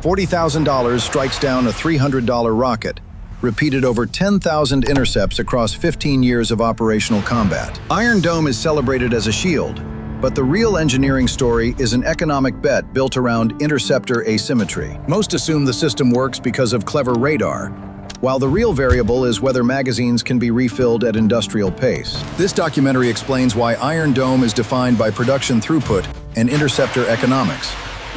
$40,000 strikes down a $300 rocket, repeated over 10,000 intercepts across 15 years of operational combat. Iron Dome is celebrated as a shield, but the real engineering story is an economic bet built around interceptor asymmetry. Most assume the system works because of clever radar, while the real variable is whether magazines can be refilled at industrial pace. This documentary explains why Iron Dome is defined by production throughput and interceptor economics,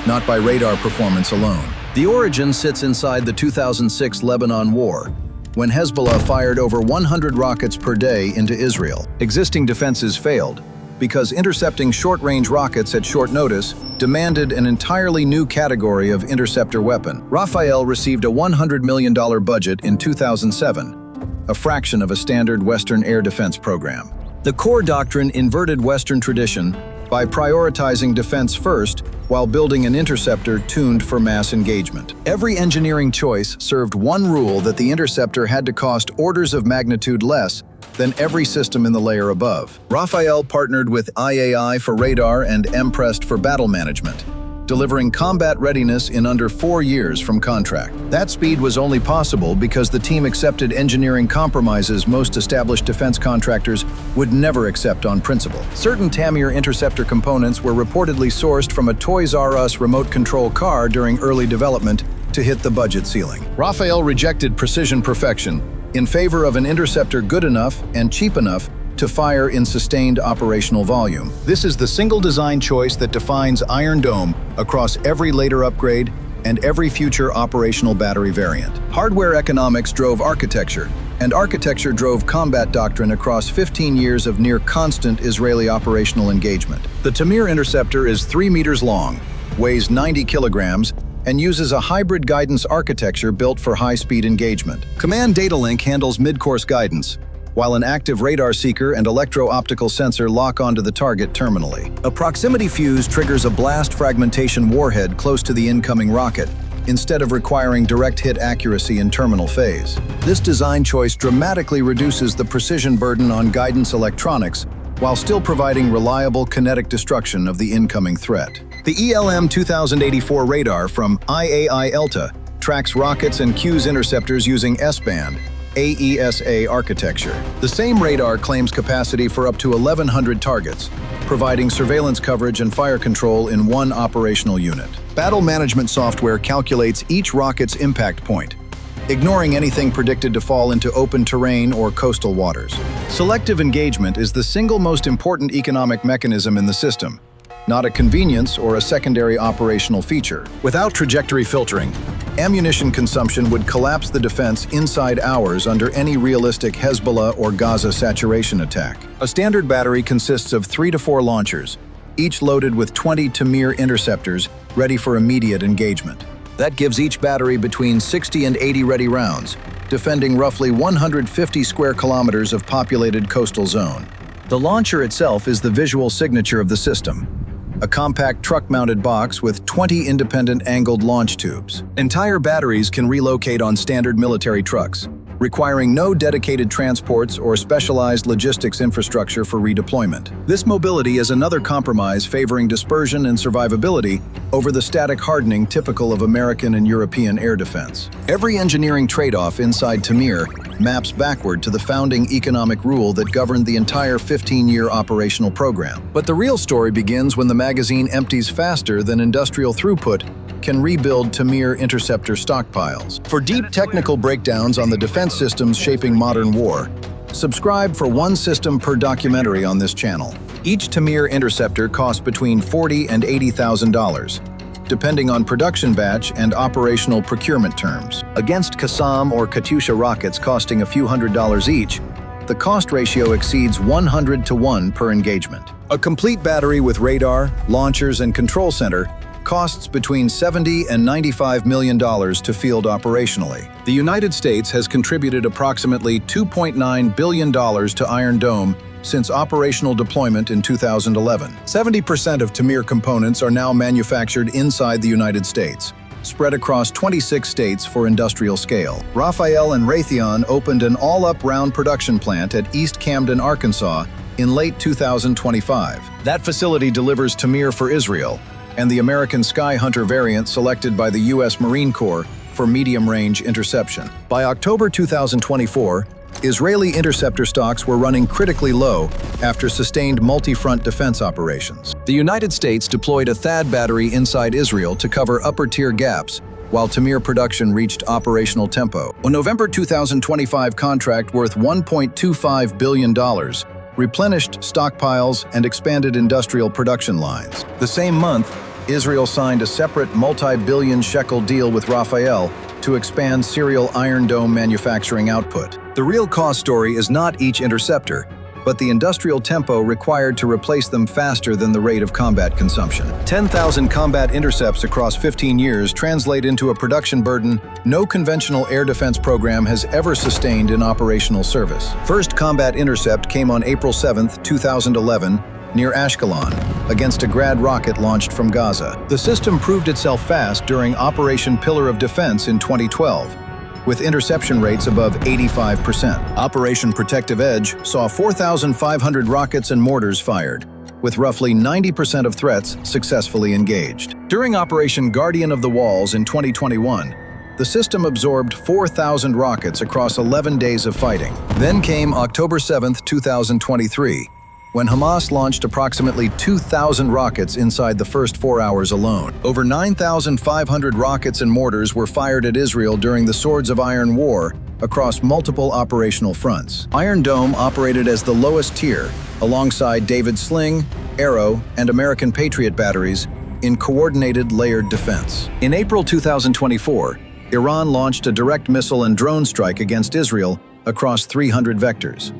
not by radar performance alone. The origin sits inside the 2006 Lebanon War, when Hezbollah fired over 100 rockets per day into Israel. Existing defenses failed, because intercepting short-range rockets at short notice demanded an entirely new category of interceptor weapon. Rafael received a $100 million budget in 2007, a fraction of a standard Western air defense program. The core doctrine inverted Western tradition by prioritizing defense first while building an interceptor tuned for mass engagement. Every engineering choice served one rule that the interceptor had to cost orders of magnitude less than every system in the layer above. Rafael partnered with IAI for radar and MPrest for battle management, delivering combat readiness in under 4 years from contract. That speed was only possible because the team accepted engineering compromises most established defense contractors would never accept on principle. Certain Tamir interceptor components were reportedly sourced from a Toys R Us remote control car during early development to hit the budget ceiling. Rafael rejected precision perfection in favor of an interceptor good enough and cheap enough to fire in sustained operational volume. This is the single design choice that defines Iron Dome across every later upgrade and every future operational battery variant. Hardware economics drove architecture, and architecture drove combat doctrine across 15 years of near-constant Israeli operational engagement. The Tamir interceptor is 3 meters long, weighs 90 kilograms, and uses a hybrid guidance architecture built for high-speed engagement. Command Data Link handles mid-course guidance, while an active radar seeker and electro-optical sensor lock onto the target terminally. A proximity fuse triggers a blast fragmentation warhead close to the incoming rocket, instead of requiring direct hit accuracy in terminal phase. This design choice dramatically reduces the precision burden on guidance electronics, while still providing reliable kinetic destruction of the incoming threat. The ELM 2084 radar from IAI ELTA tracks rockets and cues interceptors using S-band, AESA architecture. The same radar claims capacity for up to 1,100 targets, providing surveillance coverage and fire control in one operational unit. Battle management software calculates each rocket's impact point, ignoring anything predicted to fall into open terrain or coastal waters. Selective engagement is the single most important economic mechanism in the system, not a convenience or a secondary operational feature. Without trajectory filtering, ammunition consumption would collapse the defense inside hours under any realistic Hezbollah or Gaza saturation attack. A standard battery consists of 3 to 4 launchers, each loaded with 20 Tamir interceptors ready for immediate engagement. That gives each battery between 60 and 80 ready rounds, defending roughly 150 square kilometers of populated coastal zone. The launcher itself is the visual signature of the system, a compact truck-mounted box with 20 independent angled launch tubes. Entire batteries can relocate on standard military trucks, requiring no dedicated transports or specialized logistics infrastructure for redeployment. This mobility is another compromise favoring dispersion and survivability over the static hardening typical of American and European air defense. Every engineering trade-off inside Tamir maps backward to the founding economic rule that governed the entire 15-year operational program. But the real story begins when the magazine empties faster than industrial throughput can rebuild Tamir interceptor stockpiles. For deep technical breakdowns on the defense systems shaping modern war, subscribe for one system per documentary on this channel. Each Tamir interceptor costs between $40,000 and $80,000, depending on production batch and operational procurement terms. Against Qassam or Katyusha rockets costing a few $100s each, the cost ratio exceeds 100 to 1 per engagement. A complete battery with radar, launchers, and control center costs between $70 and $95 million to field operationally. The United States has contributed approximately $2.9 billion to Iron Dome since operational deployment in 2011. 70% of Tamir components are now manufactured inside the United States, spread across 26 states for industrial scale. Rafael and Raytheon opened an all-up round production plant at East Camden, Arkansas in late 2025. That facility delivers Tamir for Israel, and the American Sky Hunter variant selected by the U.S. Marine Corps for medium-range interception. By October 2024, Israeli interceptor stocks were running critically low after sustained multi-front defense operations. The United States deployed a THAAD battery inside Israel to cover upper-tier gaps, while Tamir production reached operational tempo. A November 2025 contract worth $1.25 billion replenished stockpiles and expanded industrial production lines. The same month, Israel signed a separate multi-billion shekel deal with Rafael to expand serial Iron Dome manufacturing output. The real cost story is not each interceptor, but the industrial tempo required to replace them faster than the rate of combat consumption. 10,000 combat intercepts across 15 years translate into a production burden no conventional air defense program has ever sustained in operational service. First combat intercept came on April 7, 2011, near Ashkelon, against a Grad rocket launched from Gaza. The system proved itself fast during Operation Pillar of Defense in 2012, with interception rates above 85%. Operation Protective Edge saw 4,500 rockets and mortars fired, with roughly 90% of threats successfully engaged. During Operation Guardian of the Walls in 2021, the system absorbed 4,000 rockets across 11 days of fighting. Then came October 7, 2023, when Hamas launched approximately 2,000 rockets inside the first 4 hours alone. Over 9,500 rockets and mortars were fired at Israel during the Swords of Iron War across multiple operational fronts. Iron Dome operated as the lowest tier, alongside David Sling, Arrow, and American Patriot batteries in coordinated layered defense. In April 2024, Iran launched a direct missile and drone strike against Israel across 300 vectors.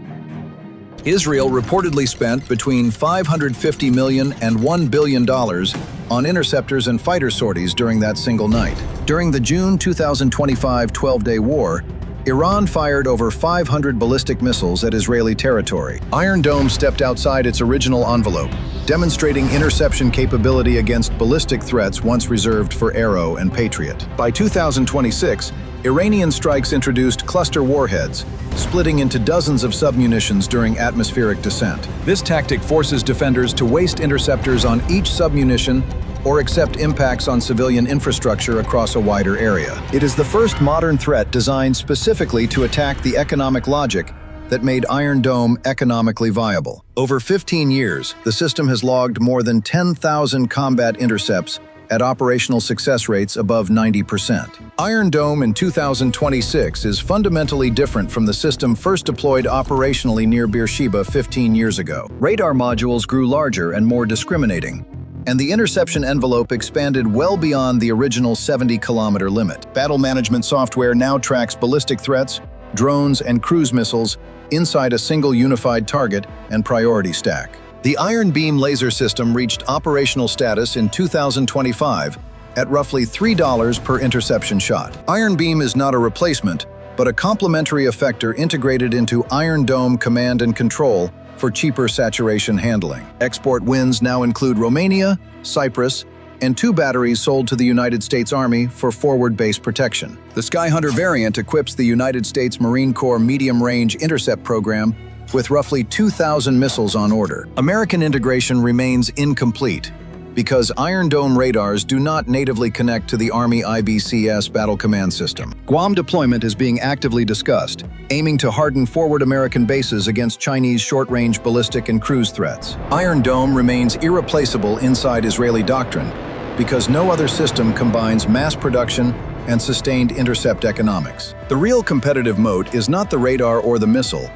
Israel reportedly spent between $550 million and $1 billion on interceptors and fighter sorties during that single night. During the June 2025 12-day war, Iran fired over 500 ballistic missiles at Israeli territory. Iron Dome stepped outside its original envelope, demonstrating interception capability against ballistic threats once reserved for Arrow and Patriot. By 2026, Iranian strikes introduced cluster warheads, splitting into dozens of submunitions during atmospheric descent. This tactic forces defenders to waste interceptors on each submunition or accept impacts on civilian infrastructure across a wider area. It is the first modern threat designed specifically to attack the economic logic that made Iron Dome economically viable. Over 15 years, the system has logged more than 10,000 combat intercepts at operational success rates above 90%. Iron Dome in 2026 is fundamentally different from the system first deployed operationally near Beersheba 15 years ago. Radar modules grew larger and more discriminating, and the interception envelope expanded well beyond the original 70-kilometer limit. Battle management software now tracks ballistic threats, drones, and cruise missiles inside a single unified target and priority stack. The Iron Beam laser system reached operational status in 2025 at roughly $3 per interception shot. Iron Beam is not a replacement, but a complementary effector integrated into Iron Dome command and control for cheaper saturation handling. Export wins now include Romania, Cyprus, and 2 batteries sold to the United States Army for forward-base protection. The Sky Hunter variant equips the United States Marine Corps medium-range intercept program with roughly 2,000 missiles on order. American integration remains incomplete because Iron Dome radars do not natively connect to the Army IBCS Battle Command System. Guam deployment is being actively discussed, aiming to harden forward American bases against Chinese short-range ballistic and cruise threats. Iron Dome remains irreplaceable inside Israeli Doctrine because no other system combines mass production and sustained intercept economics. The real competitive moat is not the radar or the missile,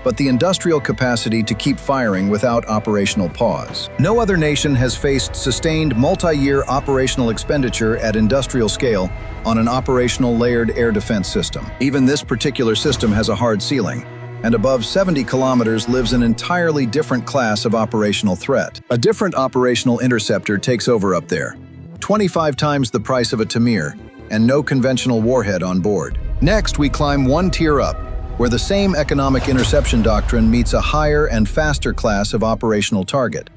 but the industrial capacity to keep firing without operational pause. No other nation has faced sustained multi-year operational expenditure at industrial scale on an operational layered air defense system. Even this particular system has a hard ceiling, and above 70 kilometers lives an entirely different class of operational threat. A different operational interceptor takes over up there, 25 times the price of a Tamir, and no conventional warhead on board. Next, we climb one tier up, where the same economic interception doctrine meets a higher and faster class of operational target.